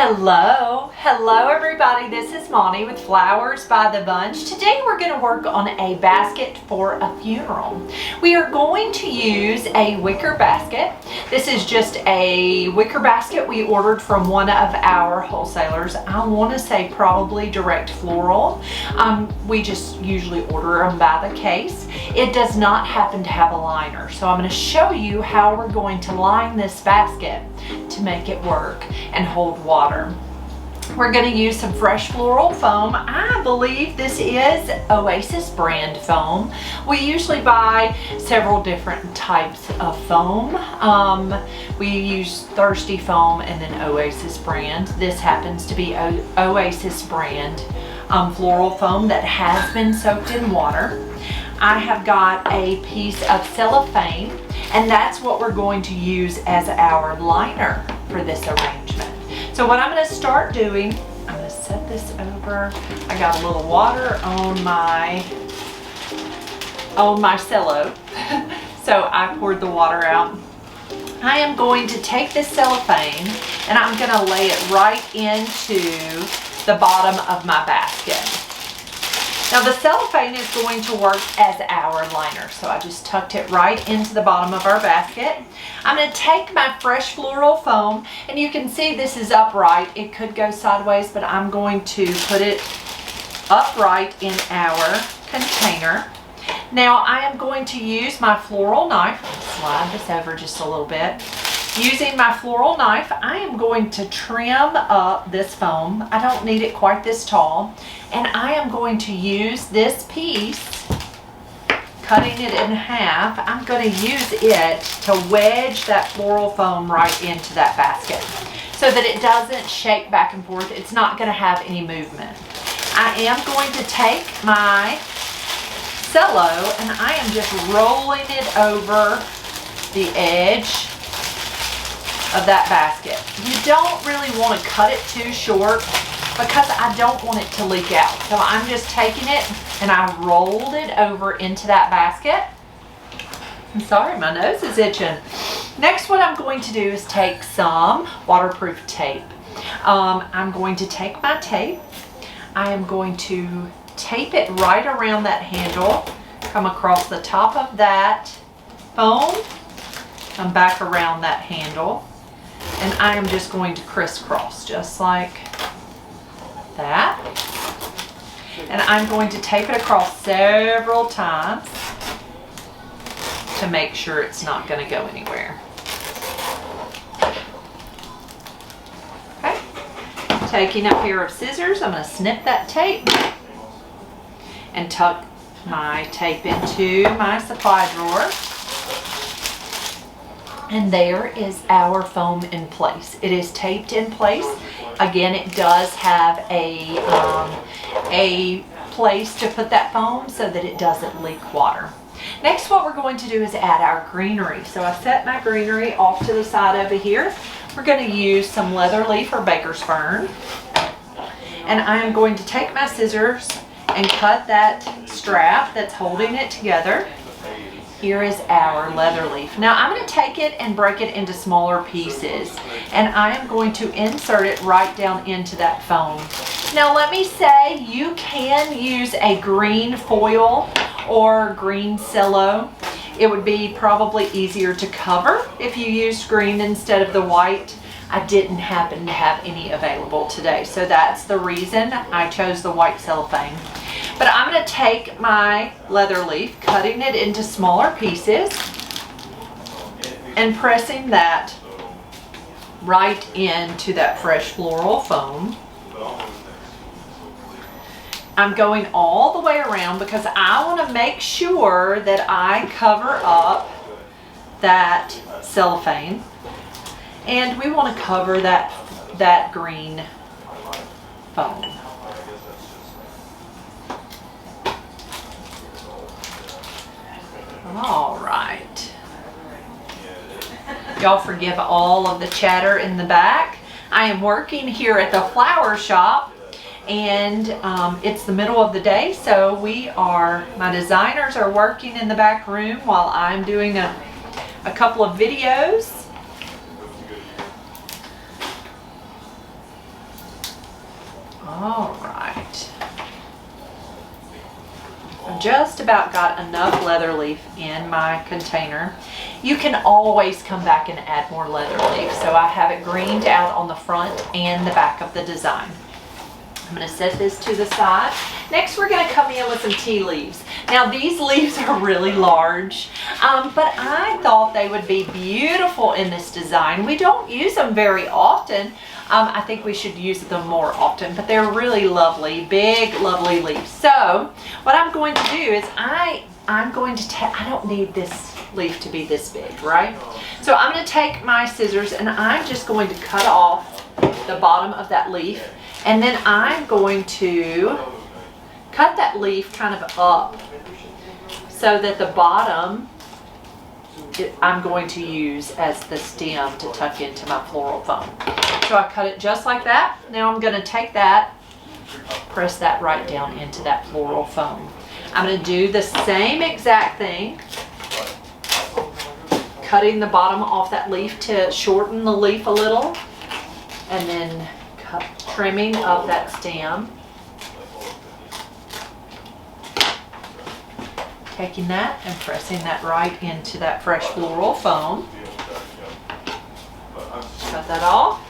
Hello everybody, this is Monty with Flowers by the Bunch. Today we're going to work on a basket for a funeral. We are going to use a wicker basket. This is just a wicker basket we ordered from one of our wholesalers. I want to say probably Direct Floral. We just usually order them by the case. It does not happen to have a liner, so I'm going to show you how we're going to line this basket to make it work and hold water. We're going to use some fresh floral foam. I believe this is Oasis brand foam. We usually buy several different types of foam. We use Thirsty foam and then Oasis brand. This happens to be Oasis brand floral foam that has been soaked in water. I have got a piece of cellophane, and that's what we're going to use as our liner for this arrangement. So what I'm going to start doing, I'm going to set this over. I got a little water on my cello, so I poured the water out. I am going to take this cellophane and I'm going to lay it right into the bottom of my basket. Now the cellophane is going to work as our liner, so I just tucked it right into the bottom of our basket. I'm going to take my fresh floral foam, and you can see this is upright. It could go sideways, but I'm going to put it upright in our container. Now I am going to use my floral knife. Slide this over just a little bit. Using my floral knife, I am going to trim up this foam. I don't need it quite this tall. And I am going to use this piece, cutting it in half. I'm going to use it to wedge that floral foam right into that basket so that it doesn't shake back and forth. It's not going to have any movement. I am going to take my cello and I am just rolling it over the edge of that basket. You don't really want to cut it too short because I don't want it to leak out. So I'm just taking it and I rolled it over into that basket. I'm sorry, my nose is itching. Next, what I'm going to do is take some waterproof tape. I'm going to take my tape. I am going to tape it right around that handle, come across the top of that foam, come back around that handle, and I am just going to crisscross just like that. And I'm going to tape it across several times to make sure it's not going to go anywhere. Okay. Taking a pair of scissors, I'm going to snip that tape and tuck my tape into my supply drawer. And there is our foam in place. It is taped in place. Again, it does have a place to put that foam so that it doesn't leak water. Next, what we're going to do is add our greenery. So I set my greenery off to the side over here. We're going to use some leather leaf or baker's fern. And I am going to take my scissors and cut that strap that's holding it together. Here is our leather leaf. Now I'm going to take it and break it into smaller pieces, and I am going to insert it right down into that foam. Now let me say, you can use a green foil or green cello. It would be probably easier to cover if you used green instead of the white. I didn't happen to have any available today, so that's the reason I chose the white cellophane. But I'm going to take my leather leaf, cutting it into smaller pieces, and pressing that right into that fresh floral foam. I'm going all the way around because I want to make sure that I cover up that cellophane. And we want to cover that green foam. All right. Y'all forgive all of the chatter in the back. I am working here at the flower shop, and it's the middle of the day, so my designers are working in the back room while I'm doing a couple of videos. All right. I've just about got enough leather leaf in my container. You can always come back and add more leather leaf. So I have it greened out on the front and the back of the design. I'm going to set this to the side. Next, we're going to come in with some tea leaves. Now, these leaves are really large, but I thought they would be beautiful in this design. We don't use them very often. I think we should use them more often, but they're really lovely, big, lovely leaves. So, what I'm going to do is I'm going to I don't need this leaf to be this big, right? So, I'm going to take my scissors and I'm just going to cut off the bottom of that leaf. And then I'm going to cut that leaf kind of up so that the bottom I'm going to use as the stem to tuck into my floral foam. So I cut it just like that. Now I'm going to take that, press that right down into that floral foam. I'm going to do the same exact thing, cutting the bottom off that leaf to shorten the leaf a little, and then trimming of that stem, taking that and pressing that right into that fresh floral foam. Cut that off.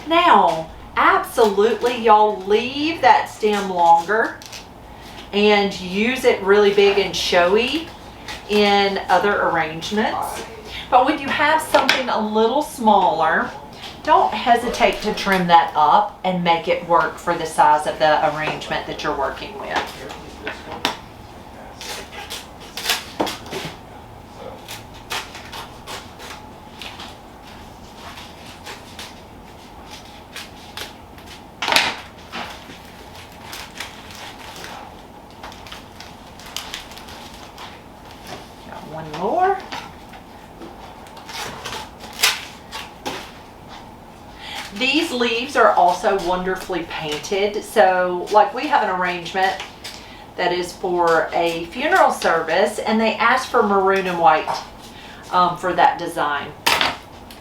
Now, absolutely, y'all leave that stem longer and use it really big and showy in other arrangements. But when you have something a little smaller, don't hesitate to trim that up and make it work for the size of the arrangement that you're working with. Got one more. These leaves are also wonderfully painted. So like we have an arrangement that is for a funeral service and they asked for maroon and white for that design.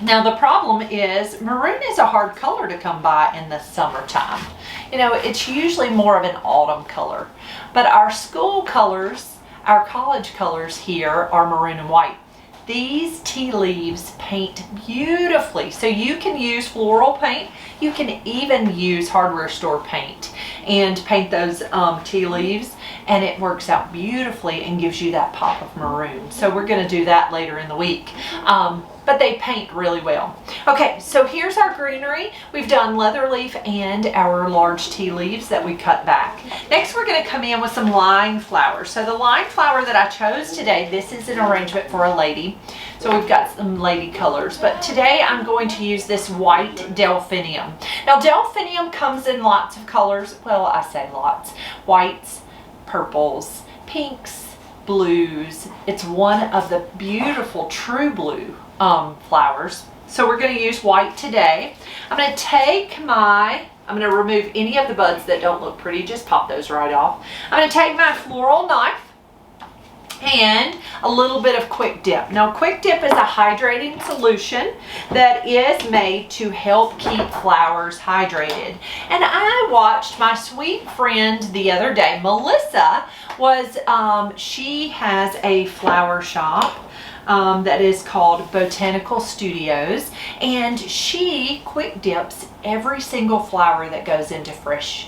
Now the problem is maroon is a hard color to come by in the summertime. You know, it's usually more of an autumn color. But our school colors, our college colors here are maroon and white. These tea leaves paint beautifully. So you can use floral paint. You can even use hardware store paint and paint those tea leaves, and it works out beautifully and gives you that pop of maroon. So we're going to do that later in the week. But they paint really well. Okay, so here's our greenery. We've done leather leaf and our large tea leaves that we cut back. Next, we're going to come in with some line flowers. So the line flower that I chose today, this is an arrangement for a lady. So we've got some lady colors, but today I'm going to use this white delphinium. Now delphinium comes in lots of colors. Well, I say lots. Whites, purples, pinks, blues. It's one of the beautiful true blue flowers. So we're going to use white today. I'm going to remove any of the buds that don't look pretty. Just pop those right off. I'm going to take my floral knife and a little bit of Quick Dip. Now Quick Dip is a hydrating solution that is made to help keep flowers hydrated. And I watched my sweet friend the other day, Melissa, she has a flower shop that is called Botanical Studios, and she quick dips every single flower that goes into fresh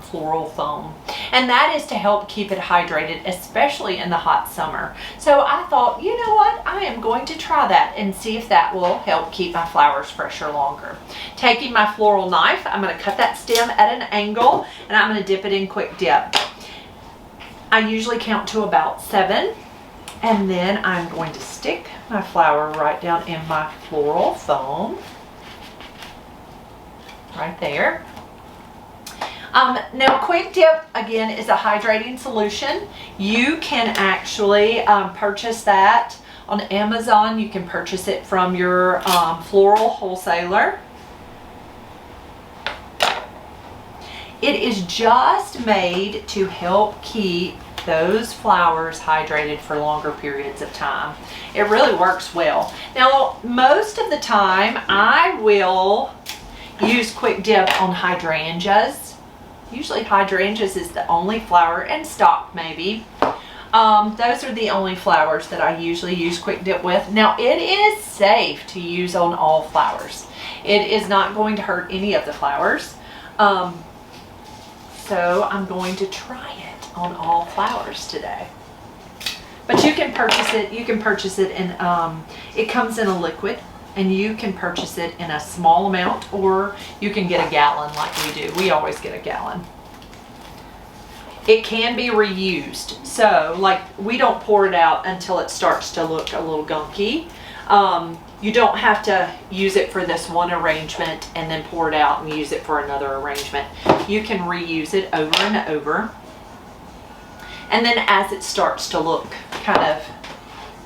floral foam, and that is to help keep it hydrated, especially in the hot summer. So I thought, you know what, I am going to try that and see if that will help keep my flowers fresher longer. Taking my floral knife, I'm going to cut that stem at an angle and I'm going to dip it in Quick Dip. I usually count to about 7. And then I'm going to stick my flower right down in my floral foam. Right there. Now Quick Dip, again, is a hydrating solution. You can actually purchase that on Amazon. You can purchase it from your floral wholesaler. It is just made to help keep those flowers hydrated for longer periods of time. It really works well. Now, most of the time I will use quick dip on hydrangeas. Usually hydrangeas is the only flower, and stock maybe. Those are the only flowers that I usually use quick dip with. Now it is safe to use on all flowers. It is not going to hurt any of the flowers. So I'm going to try it on all flowers today. But you can purchase it. You can purchase it in, it comes in a liquid, and you can purchase it in a small amount, or you can get a gallon like we do. We always get a gallon. It can be reused. So like we don't pour it out until it starts to look a little gunky. You don't have to use it for this one arrangement and then pour it out and use it for another arrangement. You can reuse it over and over. And then as it starts to look kind of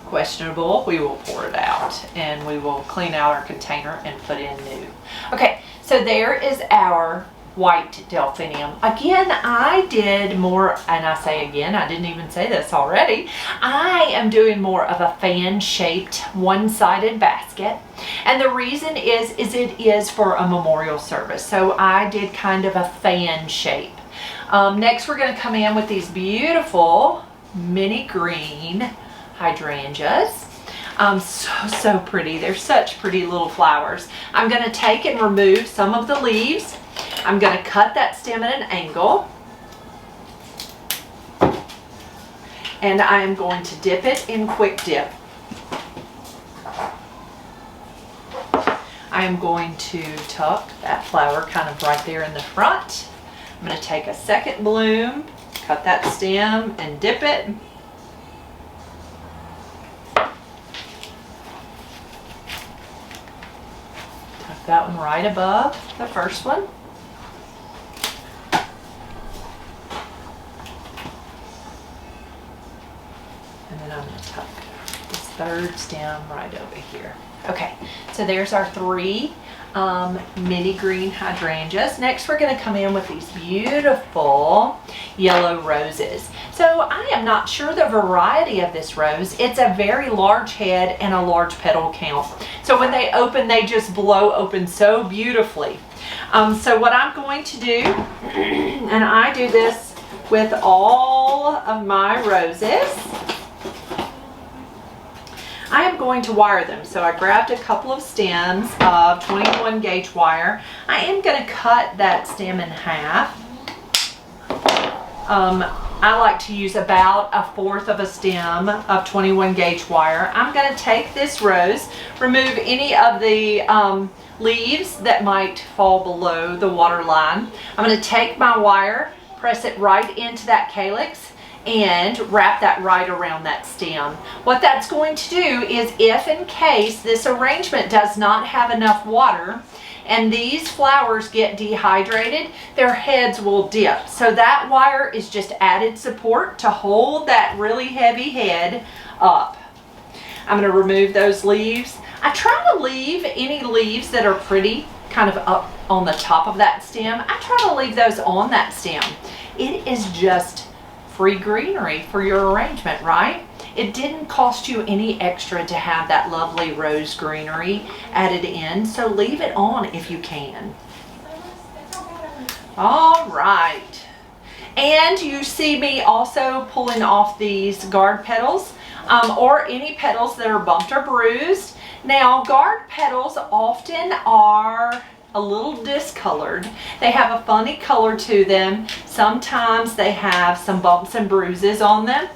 questionable, we will pour it out and we will clean out our container and put in new. Okay, so there is our white delphinium. Again, I did more, and I say again, I didn't even say this already. I am doing more of a fan-shaped one-sided basket. And the reason is it is for a memorial service. So I did kind of a fan shape. Next, we're going to come in with these beautiful mini green hydrangeas. So pretty. They're such pretty little flowers. I'm going to take and remove some of the leaves. I'm going to cut that stem at an angle. And I am going to dip it in quick dip. I am going to tuck that flower kind of right there in the front. I'm going to take a second bloom, cut that stem and dip it. Tuck that one right above the first one. And then I'm going to tuck this third stem right over here. Okay, so there's our three mini green hydrangeas. Next, we're going to come in with these beautiful yellow roses. So I am not sure the variety of this rose. It's a very large head and a large petal count. So when they open, they just blow open so beautifully. So what I'm going to do, and I do this with all of my roses, I am going to wire them. So I grabbed a couple of stems of 21 gauge wire. I am going to cut that stem in half. I like to use about 1/4 of a stem of 21 gauge wire. I'm going to take this rose, remove any of the leaves that might fall below the water line. I'm going to take my wire, press it right into that calyx, and wrap that right around that stem. What that's going to do is, if in case this arrangement does not have enough water and these flowers get dehydrated, their heads will dip. So that wire is just added support to hold that really heavy head up. I'm going to remove those leaves. I try to leave any leaves that are pretty kind of up on the top of that stem. I try to leave those on that stem. It is just free greenery for your arrangement, right? It didn't cost you any extra to have that lovely rose greenery added in, so leave it on if you can. All right. And you see me also pulling off these guard petals, or any petals that are bumped or bruised. Now, guard petals often are a little discolored. They have a funny color to them. Sometimes they have some bumps and bruises on them.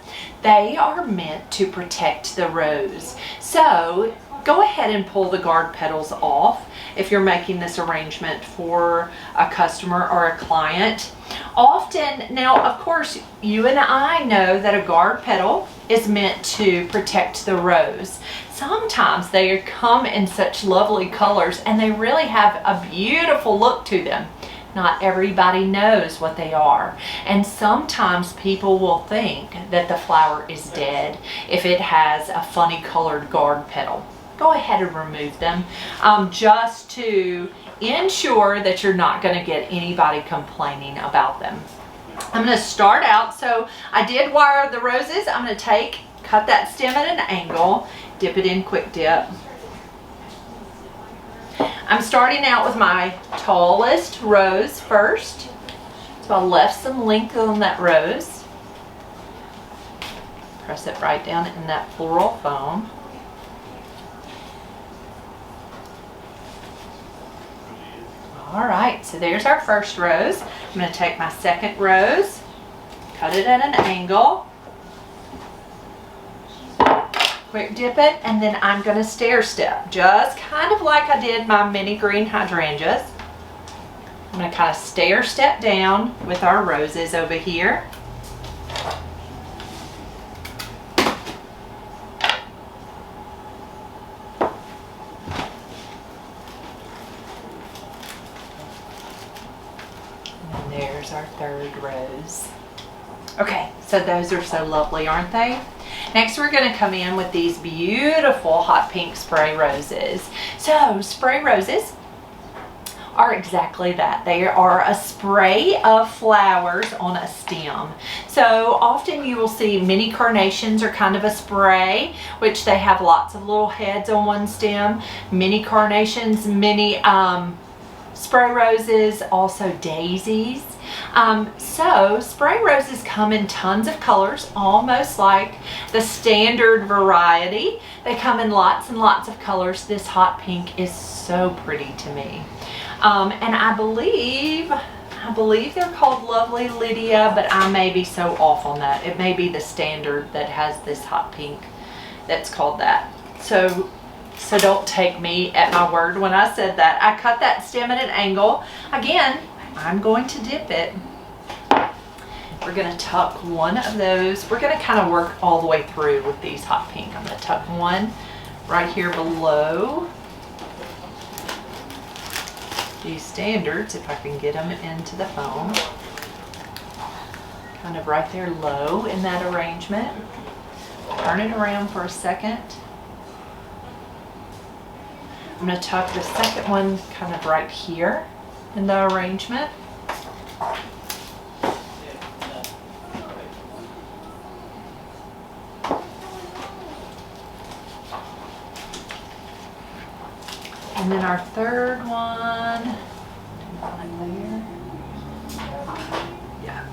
They are meant to protect the rose. So go ahead and pull the guard petals off if you're making this arrangement for a customer or a client. Often, now of course, you and I know that a guard petal is meant to protect the rose. Sometimes they come in such lovely colors and they really have a beautiful look to them. Not everybody knows what they are. And sometimes people will think that the flower is dead if it has a funny colored guard petal. Go ahead and remove them, just to ensure that you're not going to get anybody complaining about them. I'm going to start out, so I did wire the roses. I'm going to cut that stem at an angle, dip it in quick dip. I'm starting out with my tallest rose first. So I left some length on that rose. Press it right down in that floral foam. All right, so there's our first rose. I'm going to take my second rose, cut it at an angle, quick dip it, and then I'm going to stair step, just kind of like I did my mini green hydrangeas. I'm going to kind of stair step down with our roses over here. And there's our third rose. Okay, so those are so lovely, aren't they? Next, we're going to come in with these beautiful hot pink spray roses. So, spray roses are exactly that. They are a spray of flowers on a stem. So often you will see mini carnations are kind of a spray, which they have lots of little heads on one stem. Mini carnations, mini spray roses, also daisies. So spray roses come in tons of colors, almost like the standard variety. They come in lots and lots of colors. This hot pink is so pretty to me. And I believe they're called Lovely Lydia, but I may be so off on that. It may be the standard that has this hot pink that's called that. So don't take me at my word when I said that. I cut that stem at an angle. Again, I'm going to dip it. We're going to tuck one of those. We're going to kind of work all the way through with these hot pink. I'm going to tuck one right here below these standards, if I can get them into the foam. Kind of right there low in that arrangement. Turn it around for a second. I'm going to tuck the second one kind of right here in the arrangement. And then our third one, yeah.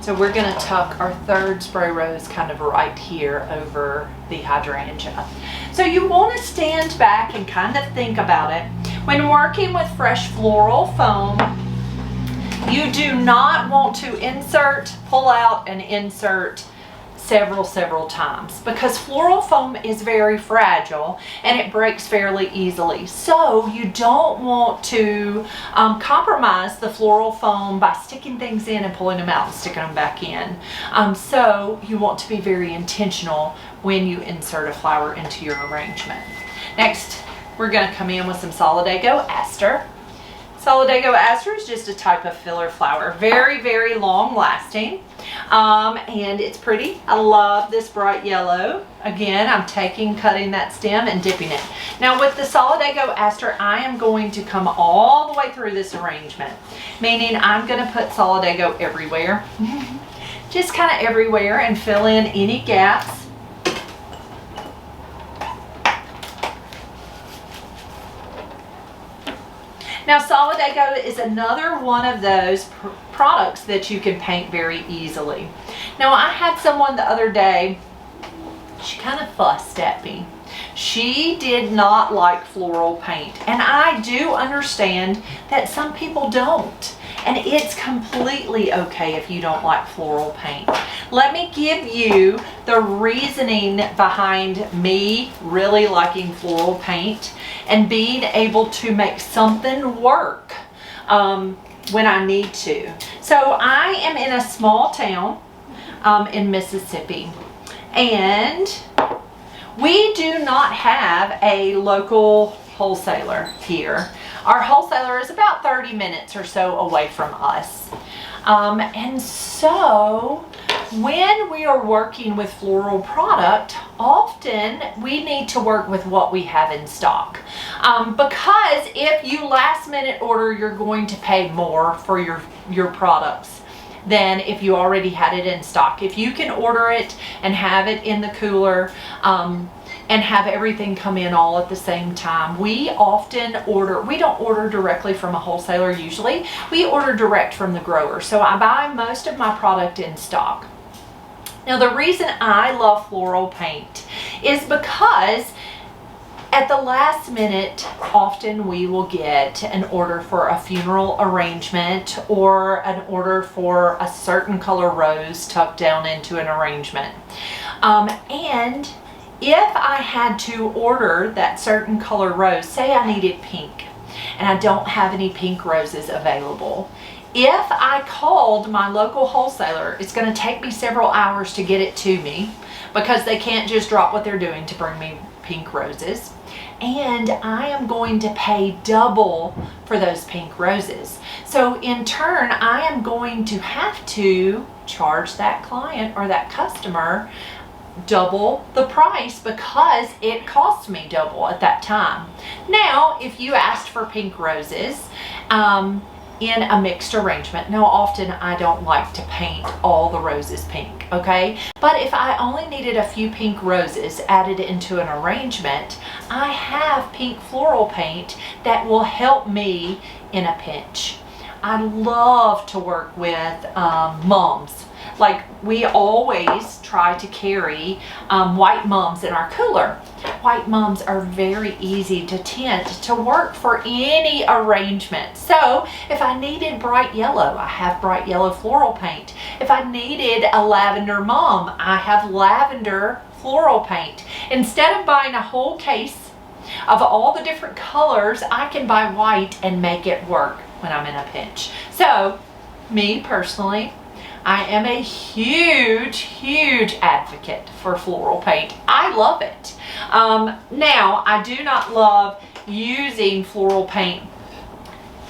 So we're going to tuck our third spray rose kind of right here over the hydrangea. So you want to stand back and kind of think about it. When working with fresh floral foam, you do not want to insert, pull out, and insert several times, because floral foam is very fragile and it breaks fairly easily. So you don't want to compromise the floral foam by sticking things in and pulling them out and sticking them back in. So you want to be very intentional when you insert a flower into your arrangement. Next, we're going to come in with some Solidago Aster. Solidago Aster is just a type of filler flower, very long lasting, and it's pretty. I love this bright yellow. Again, I'm cutting that stem and dipping it. Now with the Solidago Aster, I am going to come all the way through this arrangement, meaning I'm going to put Solidago everywhere, just kind of everywhere, and fill in any gaps. Now, Solidago is another one of those products that you can paint very easily. Now, I had someone the other day, she kind of fussed at me. She did not like floral paint, and I do understand that some people don't. And it's completely okay if you don't like floral paint. Let me give you the reasoning behind me really liking floral paint and being able to make something work when I need to. So I am in a small town in Mississippi, and we do not have a local wholesaler here. Our wholesaler is about 30 minutes or so away from us. And so when we are working with floral product, often we need to work with what we have in stock. Because if you last minute order, you're going to pay more for your products than if you already had it in stock. If you can order it and have it in the cooler, and have everything come in all at the same time. We often order, we don't order directly from a wholesaler usually. We order direct from the grower. So I buy most of my product in stock. Now the reason I love floral paint is because at the last minute, often we will get an order for a funeral arrangement or an order for a certain color rose tucked down into an arrangement. And if I had to order that certain color rose, say I needed pink and I don't have any pink roses available, if I called my local wholesaler, it's going to take me several hours to get it to me because they can't just drop what they're doing to bring me pink roses. And I am going to pay double for those pink roses. So in turn, I am going to have to charge that client or that customer double the price because it cost me double at that time. Now, if you asked for pink roses, in a mixed arrangement. Now, often I don't like to paint all the roses pink, okay? But if I only needed a few pink roses added into an arrangement, I have pink floral paint that will help me in a pinch. I love to work with mums. Like, we always try to carry white mums in our cooler. White mums are very easy to tint to work for any arrangement. So if I needed bright yellow, I have bright yellow floral paint. If I needed a lavender mum, I have lavender floral paint. Instead of buying a whole case of all the different colors, I can buy white and make it work when I'm in a pinch. So, me personally, I am a huge advocate for floral paint. I love it. Now, I do not love using floral paint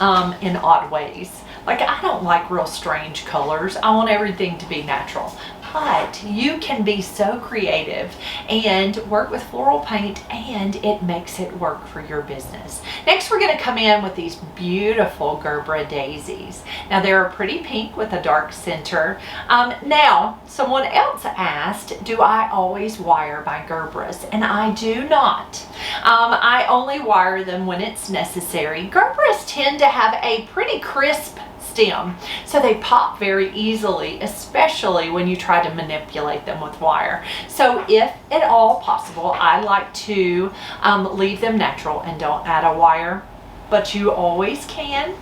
in odd ways. Like, I don't like real strange colors. I want everything to be natural. But you can be so creative and work with floral paint, and it makes it work for your business. Next, we're going to come in with these beautiful Gerbera daisies. Now, they're a pretty pink with a dark center. Now, someone else asked, do I always wire my Gerberas? And I do not. I only wire them when it's necessary. Gerberas tend to have a pretty crisp stem, so they pop very easily, especially when you try to manipulate them with wire. So if at all possible, I like to leave them natural and don't add a wire, but you always can,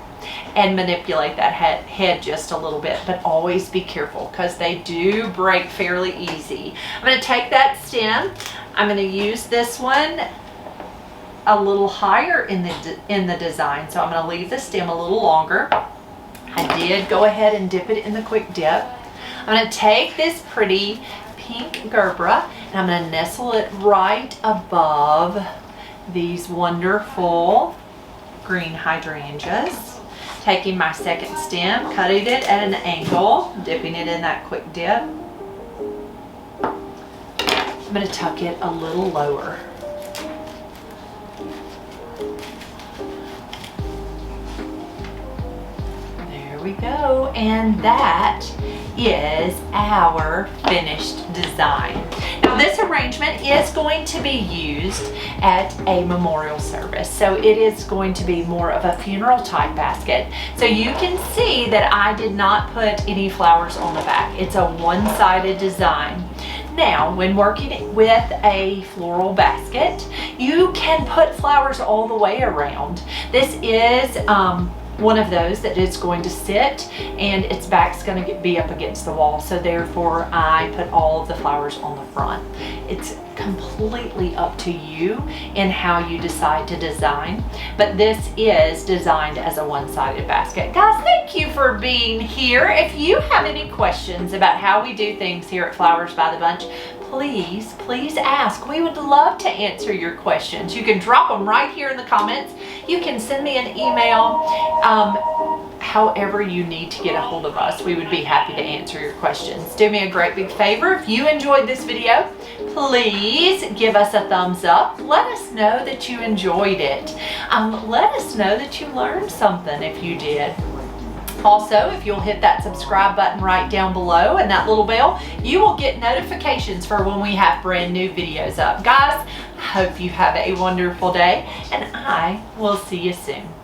and manipulate that head just a little bit, but always be careful because they do break fairly easy. I'm going to take that stem, I'm going to use this one a little higher in the design, so I'm going to leave the stem a little longer. I did go ahead and dip it in the quick dip. I'm going to take this pretty pink Gerbera and I'm going to nestle it right above these wonderful green hydrangeas. Taking my second stem, cutting it at an angle, dipping it in that quick dip. I'm going to tuck it a little lower. We go, and that is our finished design. Now, this arrangement is going to be used at a memorial service, so it is going to be more of a funeral type basket. So you can see that I did not put any flowers on the back. It's a one-sided design. Now, when working with a floral basket, you can put flowers all the way around. This is one of those that is going to sit and its back's going to be up against the wall, so therefore I put all of the flowers on the front. It's completely up to you in how you decide to design, but this is designed as a one-sided basket. Guys, thank you for being here. If you have any questions about how we do things here at Flowers by the Bunch, please ask. We would love to answer your questions. You can drop them right here in the comments. You can send me an email. However you need to get a hold of us, we would be happy to answer your questions. Do me a great big favor. If you enjoyed this video, please give us a thumbs up. Let us know that you enjoyed it. Let us know that you learned something if you did. Also, if you'll hit that subscribe button right down below and that little bell, you will get notifications for when we have brand new videos up. Guys, hope you have a wonderful day, and I will see you soon.